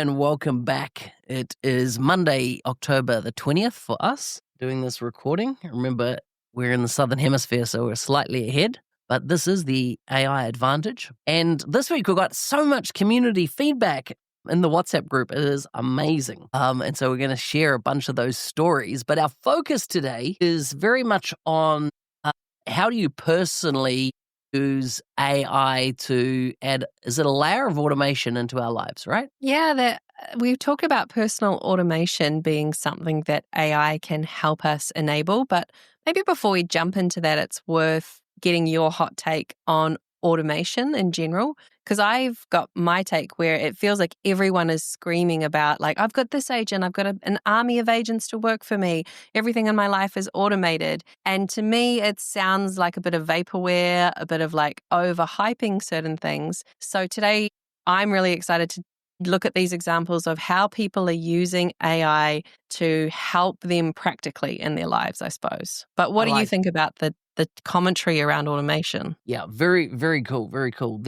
and welcome back. It is Monday, October the 20th for us doing this recording. Remember, we're in the Southern Hemisphere, so we're slightly ahead, but this is the AI advantage. And this week we've got so much community feedback in the WhatsApp group. It is amazing. And so we're going to share a bunch of those stories, but our focus today is very much on how do you personally use AI to add, is it a layer of automation into our lives, right? Yeah, we've talked about personal automation being something that AI can help us enable, but maybe before we jump into that, it's worth getting your hot take on automation in general, because I've got my take where it feels like everyone is screaming about, like, I've got this agent, I've got an army of agents to work for me, everything in my life is automated. And to me, it sounds like a bit of vaporware, a bit of like overhyping certain things. So today, I'm really excited to look at these examples of how people are using AI to help them practically in their lives, I suppose. But what do you think about the commentary around automation? Yeah, very, very cool, very cool.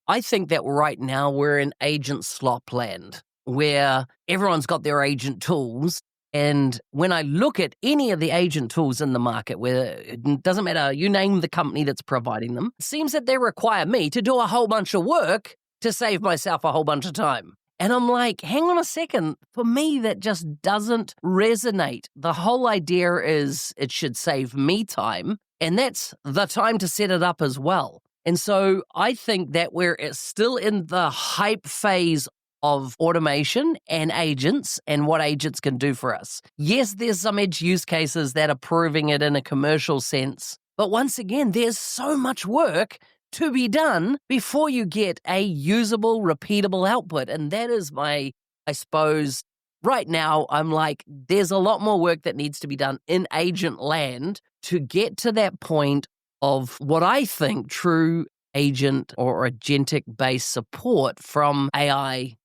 I think that right now we're in agent slop land where everyone's got their agent tools. And when I look at any of the agent tools in the market, where it doesn't matter, you name the company that's providing them, it seems that they require me to do a whole bunch of work to save myself a whole bunch of time. And I'm like, hang on a second. For me, that just doesn't resonate. The whole idea is it should save me time, and that's the time to set it up as well. And so I think that we're still in the hype phase of automation and agents and what agents can do for us. Yes, there's some edge use cases that are proving it in a commercial sense. But once again, there's so much work to be done before you get a usable, repeatable output. And that is I suppose, right now, I'm like, there's a lot more work that needs to be done in agent land to get to that point of what I think true agent or agentic-based support from AI,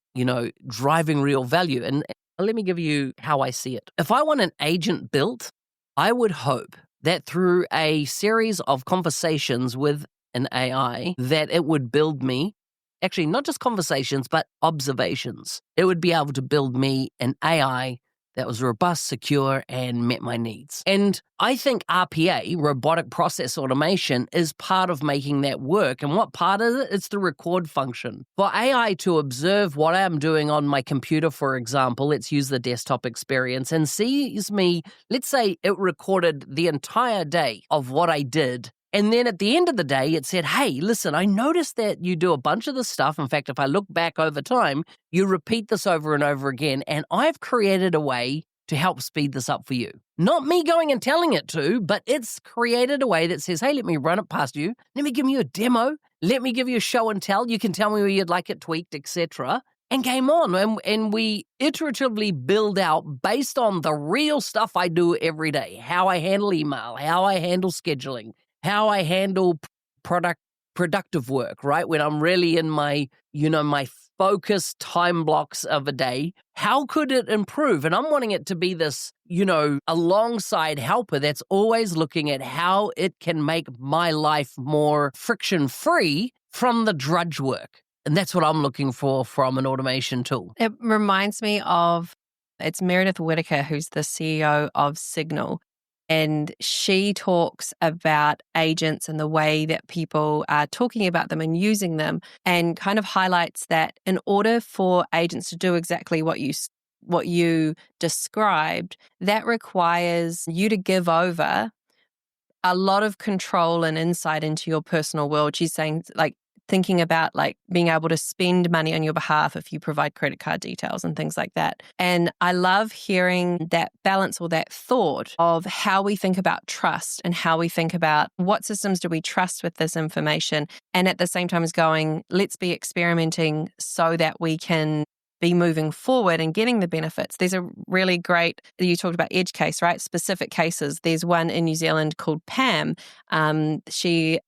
driving real value. And let me give you how I see it. If I want an agent built, I would hope that through a series of conversations with an AI, that it would build me, actually not just conversations, but observations. It would be able to build me an AI that was robust, secure, and met my needs. And I think RPA, robotic process automation, is part of making that work. And what part is it? It's the record function. For AI to observe what I'm doing on my computer, for example, let's use the desktop experience, and sees me, let's say it recorded the entire day of what I did. And then at the end of the day, it said, hey, listen, I noticed that you do a bunch of this stuff. In fact, if I look back over time, you repeat this over and over again. And I've created a way to help speed this up for you. Not me going and telling it to, but it's created a way that says, hey, let me run it past you. Let me give you a demo. Let me give you a show and tell. You can tell me where you'd like it tweaked, etc. And game on. And we iteratively build out based on the real stuff I do every day, how I handle email, how I handle scheduling, how I handle productive work, right? When I'm really in my, my focused time blocks of a day, how could it improve? And I'm wanting it to be this, alongside helper that's always looking at how it can make my life more friction-free from the drudge work. And that's what I'm looking for from an automation tool. It reminds me of, it's Meredith Whittaker, who's the CEO of Signal. And she talks about agents and the way that people are talking about them and using them, and kind of highlights that in order for agents to do exactly what you described, that requires you to give over a lot of control and insight into your personal world. She's saying, like, thinking about like being able to spend money on your behalf if you provide credit card details and things like that. And I love hearing that balance or that thought of how we think about trust and how we think about what systems do we trust with this information. And at the same time as going, let's be experimenting so that we can be moving forward and getting the benefits. There's a really great, you talked about edge case, right? Specific cases. There's one in New Zealand called Pam. She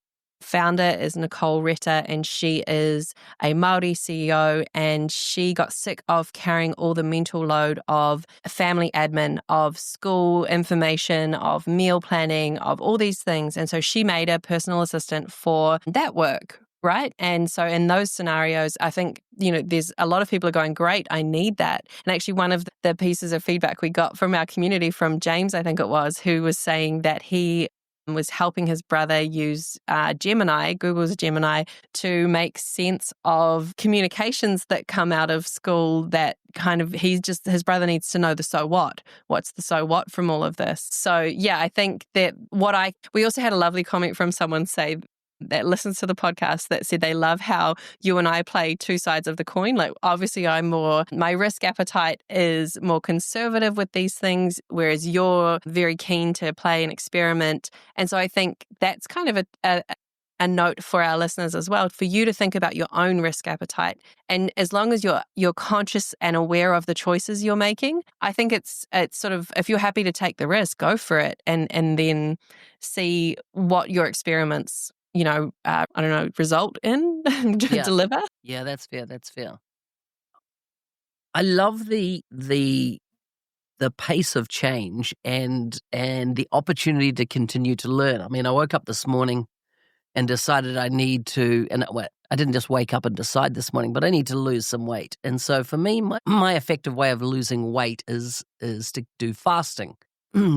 founder is Nicole Retta, and she is a Māori CEO, and she got sick of carrying all the mental load of family admin, of school information, of meal planning, of all these things. And so she made a personal assistant for that work, right? And so in those scenarios, I think, there's a lot of people are going, great, I need that. And actually one of the pieces of feedback we got from our community, from James, I think it was, who was saying that he was helping his brother use Gemini, Google's Gemini, to make sense of communications that come out of school that kind of, his brother needs to know the so what. What's the so what from all of this? So yeah, I think that we also had a lovely comment from someone say that listens to the podcast that said they love how you and I play two sides of the coin. Like, obviously my risk appetite is more conservative with these things, whereas you're very keen to play and experiment. And so I think that's kind of a note for our listeners as well, for you to think about your own risk appetite. And as long as you're conscious and aware of the choices you're making, I think it's sort of, if you're happy to take the risk, go for it, and then see what your experiments result in deliver. Yeah, that's fair. That's fair. I love the pace of change and the opportunity to continue to learn. I mean, I woke up this morning and decided I need to, I didn't just wake up and decide this morning, but I need to lose some weight. And so for me, my effective way of losing weight is to do fasting.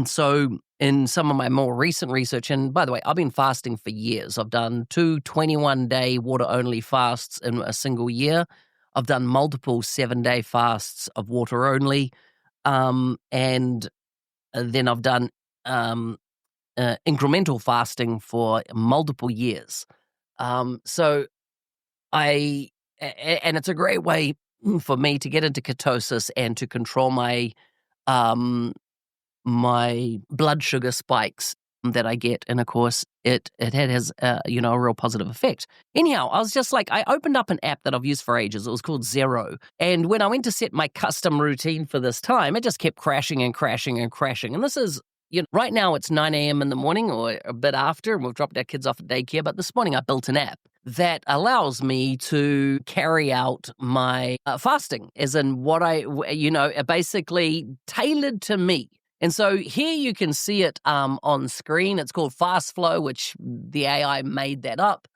So in some of my more recent research, and by the way, I've been fasting for years. I've done 2 21-day water-only fasts in a single year. I've done multiple 7-day fasts of water only. And then I've done incremental fasting for multiple years. And it's a great way for me to get into ketosis and to control my blood sugar spikes that I get. And of course, it has a real positive effect. Anyhow, I was just like, I opened up an app that I've used for ages. It was called Zero. And when I went to set my custom routine for this time, it just kept crashing and crashing and crashing. And this is, right now it's 9 a.m. in the morning or a bit after, and we've dropped our kids off at daycare. But this morning I built an app that allows me to carry out my fasting, as in what basically tailored to me. And so here you can see it on screen. It's called Fast Flow, which the AI made that up.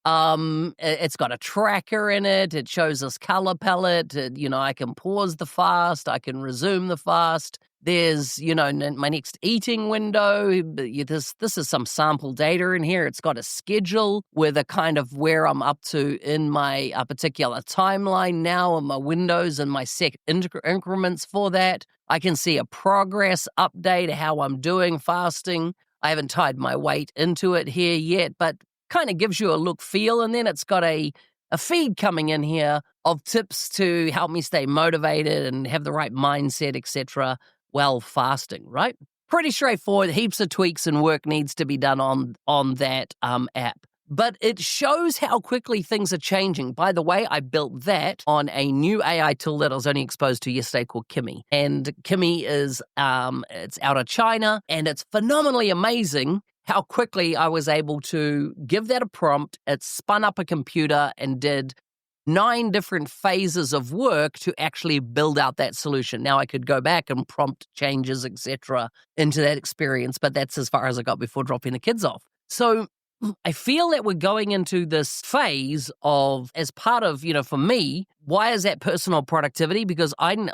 It's got a tracker in it. It shows us color palette. I can pause the fast. I can resume the fast. There's, my next eating window. This is some sample data in here. It's got a schedule with a kind of where I'm up to in my particular timeline now, and my windows and my increments for that. I can see a progress update, how I'm doing fasting. I haven't tied my weight into it here yet, but kind of gives you a look feel. And then it's got a feed coming in here of tips to help me stay motivated and have the right mindset, etc., while fasting, right? Pretty straightforward. Heaps of tweaks and work needs to be done on that app. But it shows how quickly things are changing. By the way, I built that on a new AI tool that I was only exposed to yesterday called Kimi. And Kimi is, it's out of China, and it's phenomenally amazing how quickly I was able to give that a prompt. It spun up a computer and did 9 different phases of work to actually build out that solution. Now I could go back and prompt changes, etc., into that experience, but that's as far as I got before dropping the kids off. So I feel that we're going into this phase of, as part of, for me, why is that personal productivity? Because I'm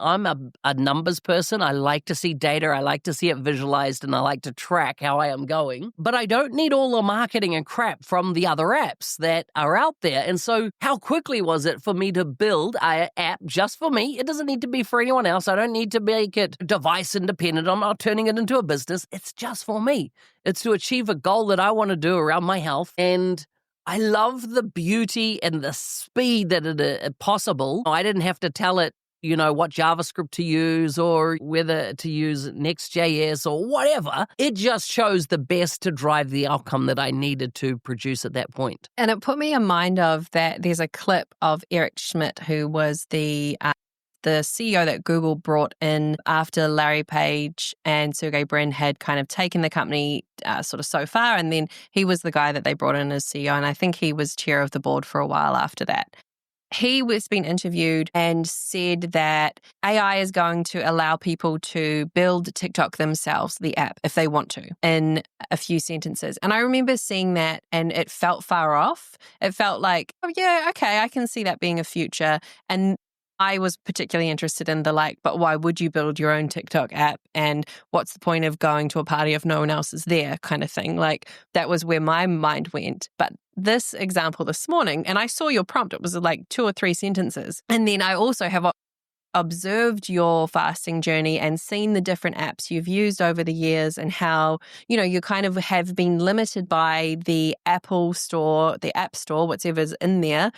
a numbers person. I like to see data. I like to see it visualized, and I like to track how I am going. But I don't need all the marketing and crap from the other apps that are out there. And so how quickly was it for me to build an app just for me? It doesn't need to be for anyone else. I don't need to make it device independent. I'm not turning it into a business. It's just for me. It's to achieve a goal that I want to do around my health. And I love the beauty and the speed that it is possible. I didn't have to tell it, what JavaScript to use or whether to use Next.js or whatever. It just chose the best to drive the outcome that I needed to produce at that point. And it put me in mind of that there's a clip of Eric Schmidt, who was the CEO that Google brought in after Larry Page and Sergey Brin had kind of taken the company sort of so far. And then he was the guy that they brought in as CEO. And I think he was chair of the board for a while after that. he was being interviewed and said that AI is going to allow people to build TikTok themselves, the app, if they want to, in a few sentences. And I remember seeing that and it felt far off. It felt like, oh yeah, okay, I can see that being a future. And I was particularly interested in but why would you build your own TikTok app? And what's the point of going to a party if no one else is there, kind of thing? Like, that was where my mind went. But this example this morning, and I saw your prompt, it was like 2 or 3 sentences. And then I also have observed your fasting journey and seen the different apps you've used over the years and how, you kind of have been limited by the Apple Store, the App Store, whatever's in there.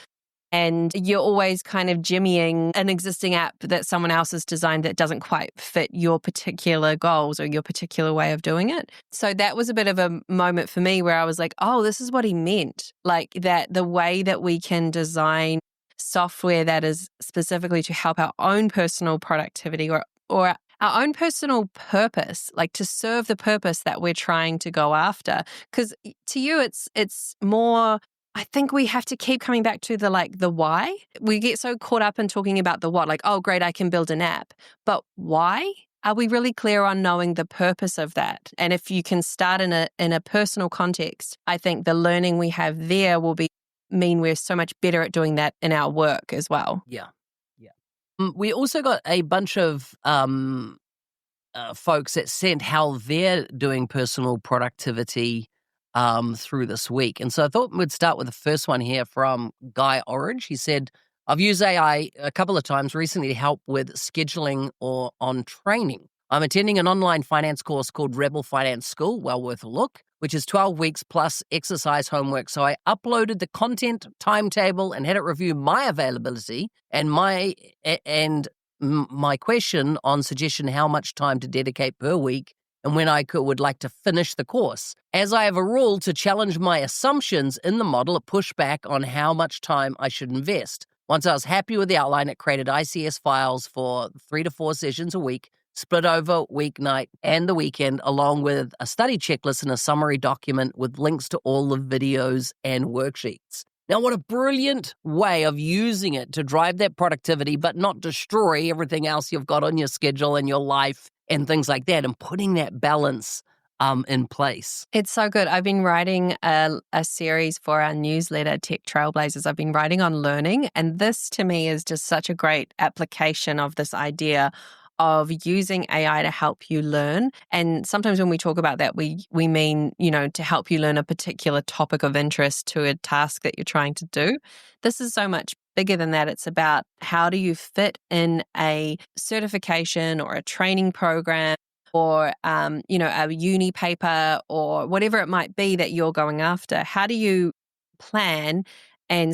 And you're always kind of jimmying an existing app that someone else has designed that doesn't quite fit your particular goals or your particular way of doing it. So that was a bit of a moment for me where I was like, oh, this is what he meant. Like that the way that we can design software that is specifically to help our own personal productivity or our own personal purpose, like to serve the purpose that we're trying to go after. Because to you, it's more, I think we have to keep coming back to the why. We get so caught up in talking about the what, like, oh, great, I can build an app. But why? Are we really clear on knowing the purpose of that? And if you can start in a personal context, I think the learning we have there will mean we're so much better at doing that in our work as well. Yeah. We also got a bunch of folks that sent how they're doing personal productivity through this week. And so I thought we'd start with the first one here from Guy Orange. He said, I've used AI a couple of times recently to help with scheduling or on training. I'm attending an online finance course called Rebel Finance School, well worth a look, which is 12 weeks plus exercise homework. So I uploaded the content timetable and had it review my availability and my question on suggestion how much time to dedicate per week and when I would like to finish the course. As I have a rule to challenge my assumptions in the model, it pushed back on how much time I should invest. Once I was happy with the outline, it created ICS files for 3 to 4 sessions a week, split over weeknight and the weekend, along with a study checklist and a summary document with links to all the videos and worksheets. Now, what a brilliant way of using it to drive that productivity, but not destroy everything else you've got on your schedule and your life and things like that, and putting that balance in place. It's so good. I've been writing a series for our newsletter, Tech Trailblazers. I've been writing on learning, and this to me is just such a great application of this idea of using AI to help you learn. And sometimes when we talk about that, we mean, to help you learn a particular topic of interest to a task that you're trying to do. This is so much bigger than that. It's about how do you fit in a certification or a training program or, a uni paper or whatever it might be that you're going after. How do you plan and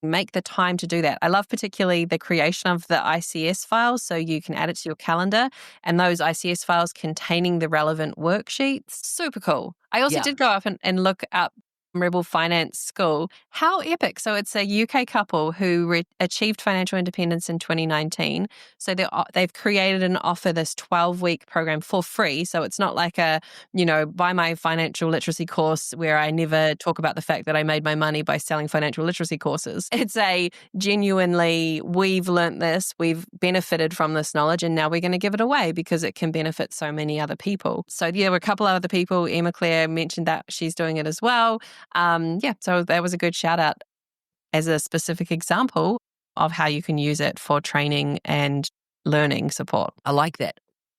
make the time to do that? I love particularly the creation of the ICS files so you can add it to your calendar and those ICS files containing the relevant worksheets. Super cool. I also did go up and look up Rebel Finance School. How epic. So it's a UK couple who achieved financial independence in 2019. So they've created and offer this 12-week program for free. So it's not like buy my financial literacy course where I never talk about the fact that I made my money by selling financial literacy courses. It's a genuinely, we've learnt this, we've benefited from this knowledge, and now we're going to give it away because it can benefit so many other people. So there were a couple of other people. Emma Claire mentioned that she's doing it as well. So that was a good shout out as a specific example of how you can use it for training and learning support. I like that.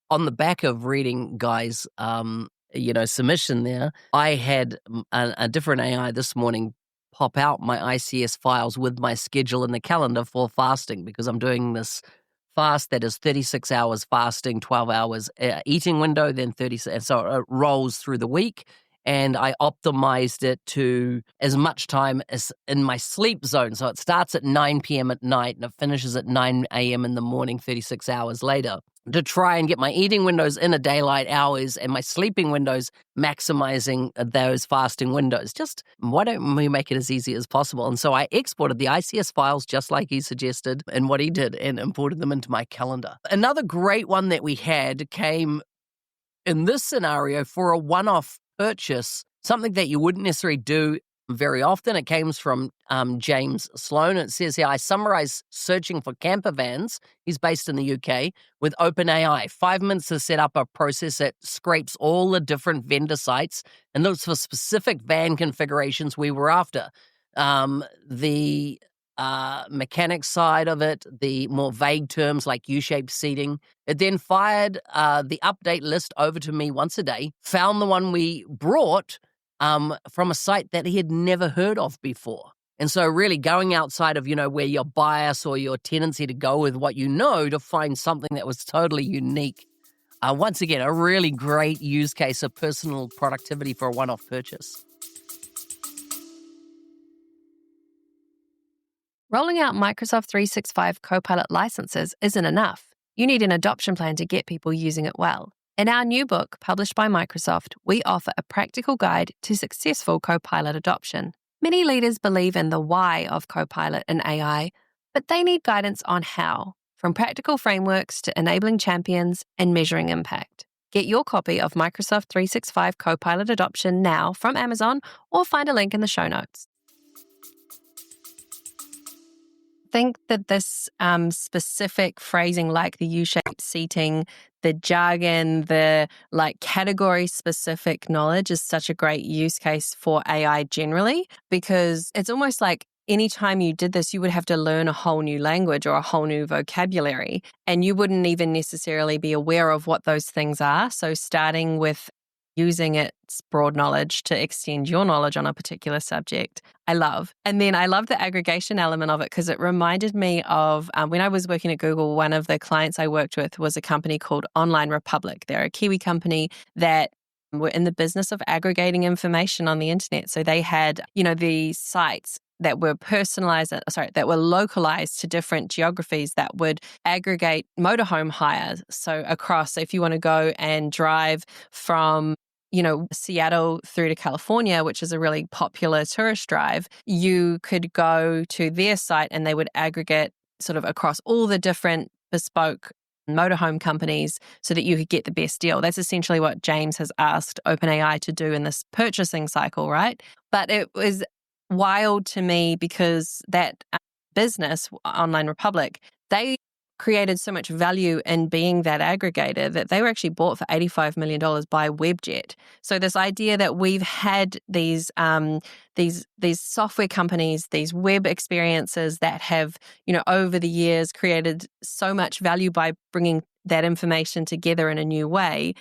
On the back of reading Guy's, submission there, I had a different AI this morning pop out my ICS files with my schedule in the calendar for fasting because I'm doing this fast that is 36 hours fasting, 12 hours eating window, then 30. So it rolls through the week. And I optimized it to as much time as in my sleep zone. So it starts at 9 p.m. at night and it finishes at 9 a.m. in the morning, 36 hours later, to try and get my eating windows in the daylight hours and my sleeping windows maximizing those fasting windows. Just why don't we make it as easy as possible? And so I exported the ICS files just like he suggested and what he did and imported them into my calendar. Another great one that we had came in this scenario for a one-off purchase, something that you wouldn't necessarily do very often. It came from James Sloan. It says here, I summarize searching for camper vans. He's based in the UK with OpenAI. 5 minutes to set up a process that scrapes all the different vendor sites and looks for specific van configurations we were after. The mechanics side of it, the more vague terms like U-shaped seating. It then fired the update list over to me once a day, found the one we brought from a site that he had never heard of before. And so really going outside of, where your bias or your tendency to go with what you know to find something that was totally unique. Once again, a really great use case of personal productivity for a one-off purchase. Rolling out Microsoft 365 Copilot licenses isn't enough. You need an adoption plan to get people using it well. In our new book, published by Microsoft, we offer a practical guide to successful Copilot adoption. Many leaders believe in the why of Copilot and AI, but they need guidance on how, from practical frameworks to enabling champions and measuring impact. Get your copy of Microsoft 365 Copilot adoption now from Amazon or find a link in the show notes. Think that this specific phrasing like the U-shaped seating, the jargon, the category-specific knowledge is such a great use case for AI generally, because it's almost like anytime you did this, you would have to learn a whole new language or a whole new vocabulary, and you wouldn't even necessarily be aware of what those things are. So starting with using its broad knowledge to extend your knowledge on a particular subject, I love. And then I love the aggregation element of it because it reminded me of when I was working at Google, one of the clients I worked with was a company called Online Republic. They're a Kiwi company that were in the business of aggregating information on the internet. So they had, the sites that were that were localized to different geographies that would aggregate motorhome hires. So if you want to go and drive from Seattle through to California, which is a really popular tourist drive, you could go to their site and they would aggregate sort of across all the different bespoke motorhome companies so that you could get the best deal. That's essentially what James has asked OpenAI to do in this purchasing cycle, right? But it was wild to me because that business, Online Republic, they created so much value in being that aggregator that they were actually bought for $85 million by Webjet. So this idea that we've had these software companies, these web experiences that have, over the years created so much value by bringing that information together in a new way,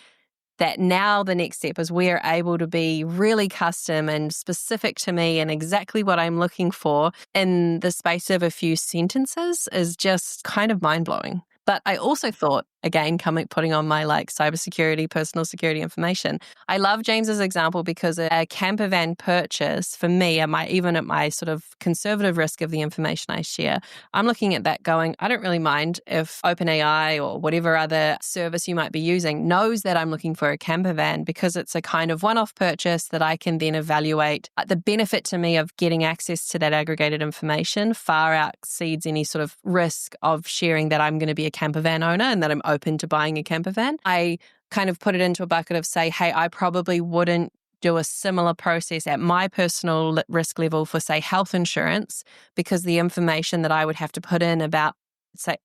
that now the next step is we're able to be really custom and specific to me and exactly what I'm looking for in the space of a few sentences is just kind of mind-blowing. But I also thought, again, putting on my cybersecurity, personal security information, I love James's example because a camper van purchase for me, even at my sort of conservative risk of the information I share, I'm looking at that going, I don't really mind if OpenAI or whatever other service you might be using knows that I'm looking for a camper van because it's a kind of one-off purchase that I can then evaluate. The benefit to me of getting access to that aggregated information far exceeds any sort of risk of sharing that I'm going to be a camper van owner and that I'm open to buying a camper van. I kind of put it into a bucket of say, hey, I probably wouldn't do a similar process at my personal risk level for, say, health insurance, because the information that I would have to put in about, say,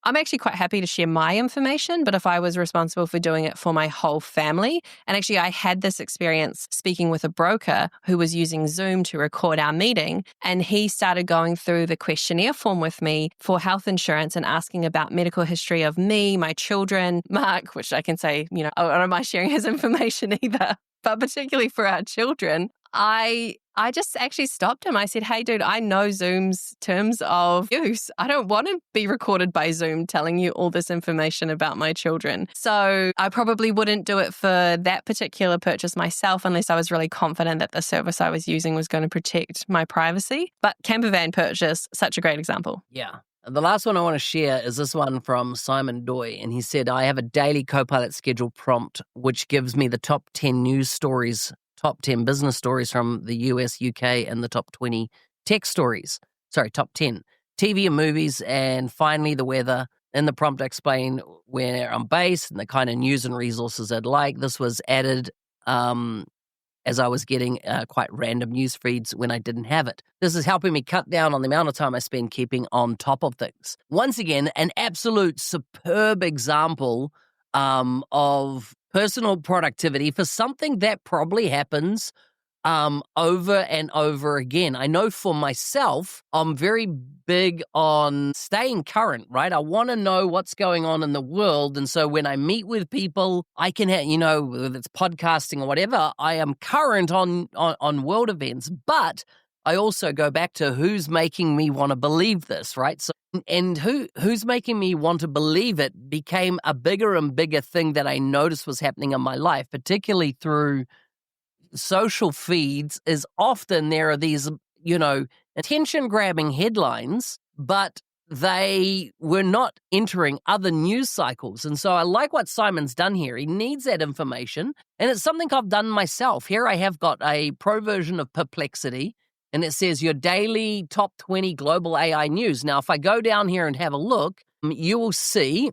I'm actually quite happy to share my information, but if I was responsible for doing it for my whole family, and actually I had this experience speaking with a broker who was using Zoom to record our meeting, and he started going through the questionnaire form with me for health insurance and asking about medical history of me, my children, Mark, which I can say, I don't mind sharing his information either, but particularly for our children, I just actually stopped him. I said, hey, dude, I know Zoom's terms of use. I don't want to be recorded by Zoom telling you all this information about my children. So I probably wouldn't do it for that particular purchase myself unless I was really confident that the service I was using was going to protect my privacy. But camper van purchase, such a great example. Yeah. The last one I want to share is this one from Simon Doy, and he said, I have a daily Copilot schedule prompt, which gives me the top 10 news stories, top 10 business stories from the US, UK, and the top 20 tech stories. Top 10 TV and movies, and finally the weather. In the prompt, I explain where I'm based and the kind of news and resources I'd like. This was added as I was getting quite random news feeds when I didn't have it. This is helping me cut down on the amount of time I spend keeping on top of things. Once again, an absolute superb example of personal productivity for something that probably happens over and over again. I know for myself, I'm very big on staying current, right? I want to know what's going on in the world. And so when I meet with people, I can have, whether it's podcasting or whatever, I am current on world events. But I also go back to who's making me want to believe this, right? So, and who's making me want to believe it became a bigger and bigger thing that I noticed was happening in my life, particularly through social feeds. Is often there are these, attention-grabbing headlines, but they were not entering other news cycles. And so I like what Simon's done here. He needs that information, and it's something I've done myself. Here I have got a pro version of Perplexity, and it says your daily top 20 global AI news. Now, if I go down here and have a look, you will see,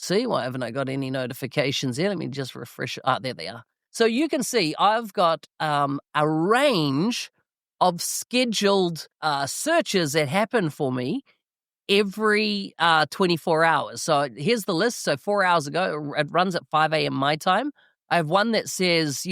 why haven't I got any notifications here? Let me just refresh. There they are. So you can see I've got a range of scheduled searches that happen for me every 24 hours. So here's the list. So 4 hours ago, it runs at 5 a.m. my time. I have one that says,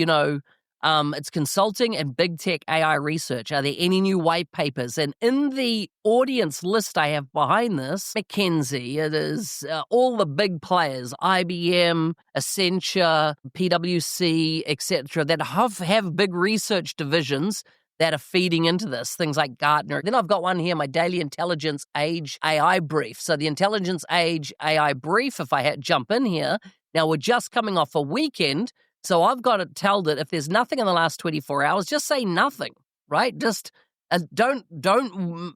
it's consulting and big tech AI research. Are there any new white papers? And in the audience list I have behind this, McKinsey, it is all the big players, IBM, Accenture, PwC, etc., that have big research divisions that are feeding into this, things like Gartner. Then I've got one here, my Daily Intelligence Age AI Brief. So the Intelligence Age AI Brief, if I jump in here, now we're just coming off a weekend, so I've got to tell it if there's nothing in the last 24 hours, just say nothing, right? Just don't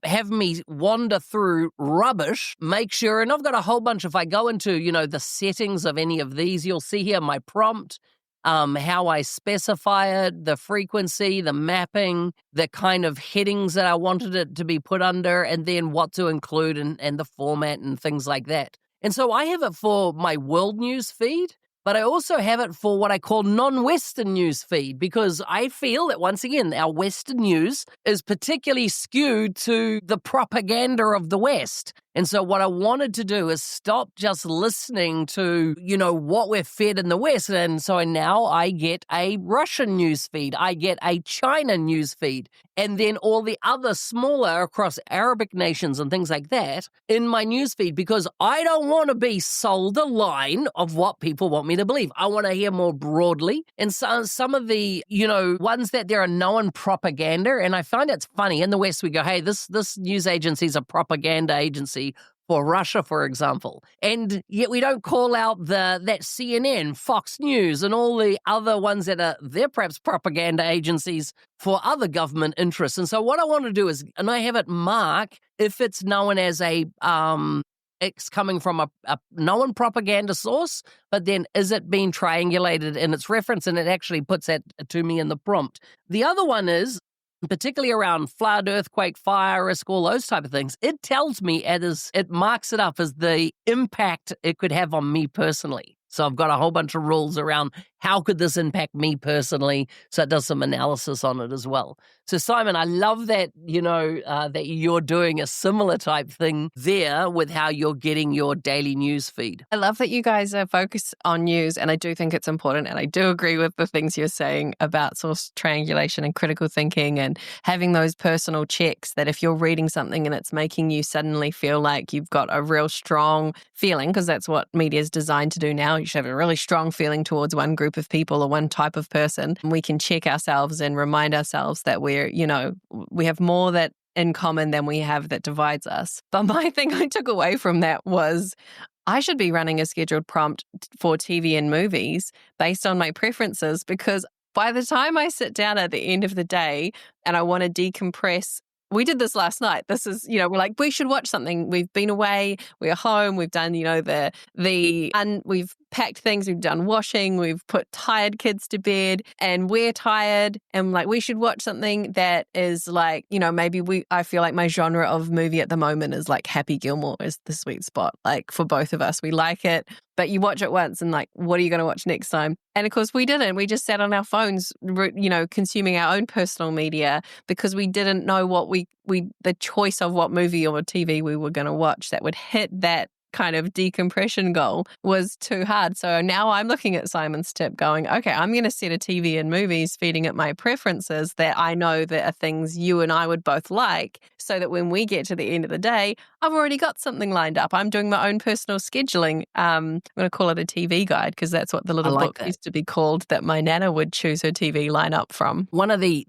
have me wander through rubbish. Make sure, and I've got a whole bunch. If I go into, the settings of any of these, you'll see here my prompt, how I specify it, the frequency, the mapping, the kind of headings that I wanted it to be put under, and then what to include and the format and things like that. And so I have it for my world news feed, but I also have it for what I call non-Western news feed, because I feel that, once again, our Western news is particularly skewed to the propaganda of the West. And so what I wanted to do is stop just listening to, what we're fed in the West. And so now I get a Russian news feed. I get a China news feed. And then all the other smaller across Arabic nations and things like that in my news feed, because I don't want to be sold a line of what people want me to believe. I want to hear more broadly. And so some of the, ones that there are known propaganda. And I find it's funny. In the West, we go, hey, this news agency is a propaganda agency for Russia, for example. And yet we don't call out that CNN, Fox News, and all the other ones that they're perhaps propaganda agencies for other government interests. And so what I want to do is, and I have it mark if it's known as it's coming from a known propaganda source, but then is it being triangulated in its reference? And it actually puts that to me in the prompt. The other one is, particularly around flood, earthquake, fire risk, all those type of things, it tells me it marks it up as the impact it could have on me personally. So I've got a whole bunch of rules around how could this impact me personally, so it does some analysis on it as well. So Simon, I love that, that you're doing a similar type thing there with how you're getting your daily news feed. I love that you guys are focused on news, and I do think it's important, and I do agree with the things you're saying about source triangulation and critical thinking and having those personal checks, that if you're reading something and it's making you suddenly feel like you've got a real strong feeling, because that's what media is designed to do now, you should have a really strong feeling towards one group of people or one type of person. We can check ourselves and remind ourselves that we have more that in common than we have that divides us. But my thing I took away from that was I should be running a scheduled prompt for TV and movies based on my preferences, because by the time I sit down at the end of the day and I want to decompress, we did this last night. This is, we're like, we should watch something. We've been away, we're home, we've done, we've packed things, we've done washing, we've put tired kids to bed, and we're tired, and like we should watch something that is like, maybe I feel like my genre of movie at the moment is like Happy Gilmore is the sweet spot. Like for both of us, we like it, but you watch it once and like, what are you going to watch next time? And of course we didn't. We just sat on our phones, consuming our own personal media because we didn't know what the choice of what movie or TV we were going to watch that would hit that kind of decompression goal was too hard. So now I'm looking at Simon's tip going, okay, I'm going to set a TV and movies feeding it my preferences that I know that are things you and I would both like, so that when we get to the end of the day, I've already got something lined up. I'm doing my own personal scheduling. I'm going to call it a TV guide because that's what the little book used to be called that my nana would choose her TV lineup from. One of the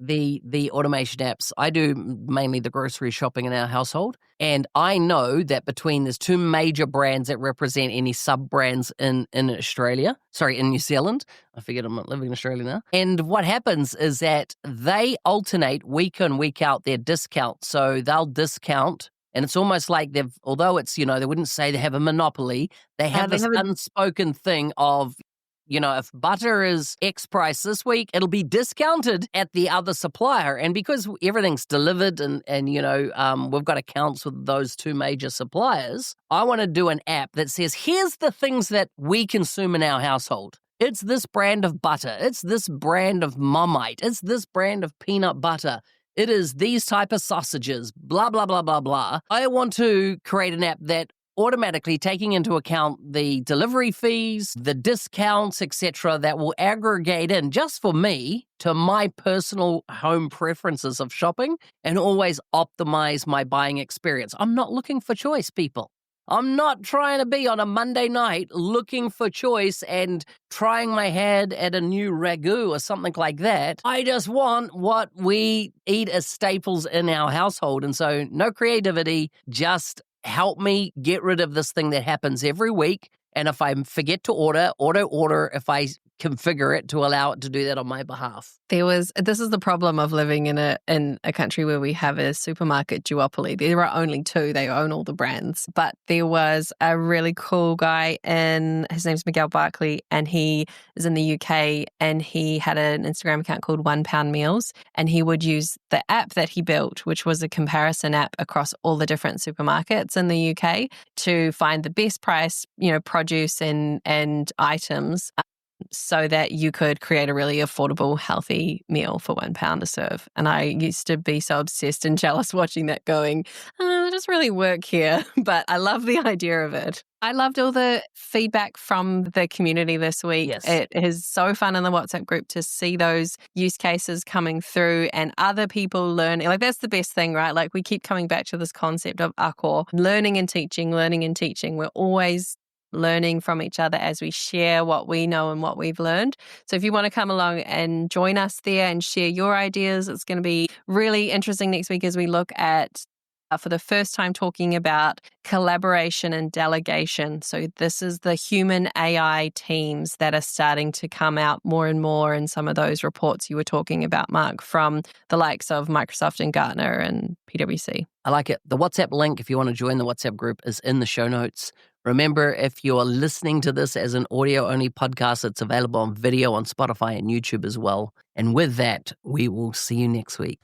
automation apps, I do mainly the grocery shopping in our household, and I know that between there's two major brands that represent any sub-brands in Australia, in New Zealand. I forget I'm not living in Australia now. And what happens is that they alternate week in, week out their discount. So they'll discount, and it's almost like although it's, they wouldn't say they have a monopoly, they have this unspoken thing of, if butter is X price this week, it'll be discounted at the other supplier. And because everything's delivered and we've got accounts with those two major suppliers, I want to do an app that says, here's the things that we consume in our household. It's this brand of butter. It's this brand of Marmite. It's this brand of peanut butter. It is these type of sausages, blah, blah, blah, blah, blah. I want to create an app that automatically taking into account the delivery fees, the discounts, etc., that will aggregate in just for me to my personal home preferences of shopping and always optimize my buying experience. I'm not looking for choice, people. I'm not trying to be on a Monday night looking for choice and trying my hand at a new ragu or something like that. I just want what we eat as staples in our household. And so no creativity, just help me get rid of this thing that happens every week. And if I forget to order if I configure it to allow it to do that on my behalf. This is the problem of living in a country where we have a supermarket duopoly. There are only two. They own all the brands. But there was a really cool guy his name's Miguel Barkley, and he is in the UK, and he had an Instagram account called £1 Meals, and he would use the app that he built, which was a comparison app across all the different supermarkets in the UK to find the best price, produce and items, so that you could create a really affordable, healthy meal for £1 a serve. And I used to be so obsessed and jealous watching that going, it doesn't really work here, but I love the idea of it. I loved all the feedback from the community this week. Yes. It is so fun in the WhatsApp group to see those use cases coming through and other people learning. Like, that's the best thing, right? Like, we keep coming back to this concept of ako, learning and teaching. We're always learning from each other as we share what we know and what we've learned. So if you want to come along and join us there and share your ideas, it's going to be really interesting next week as we look at, for the first time, talking about collaboration and delegation. So this is the human AI teams that are starting to come out more and more in some of those reports you were talking about, Mark, from the likes of Microsoft and Gartner and PwC. I like it. The WhatsApp link, if you want to join the WhatsApp group, is in the show notes. Remember, if you're listening to this as an audio-only podcast, it's available on video on Spotify and YouTube as well. And with that, we will see you next week.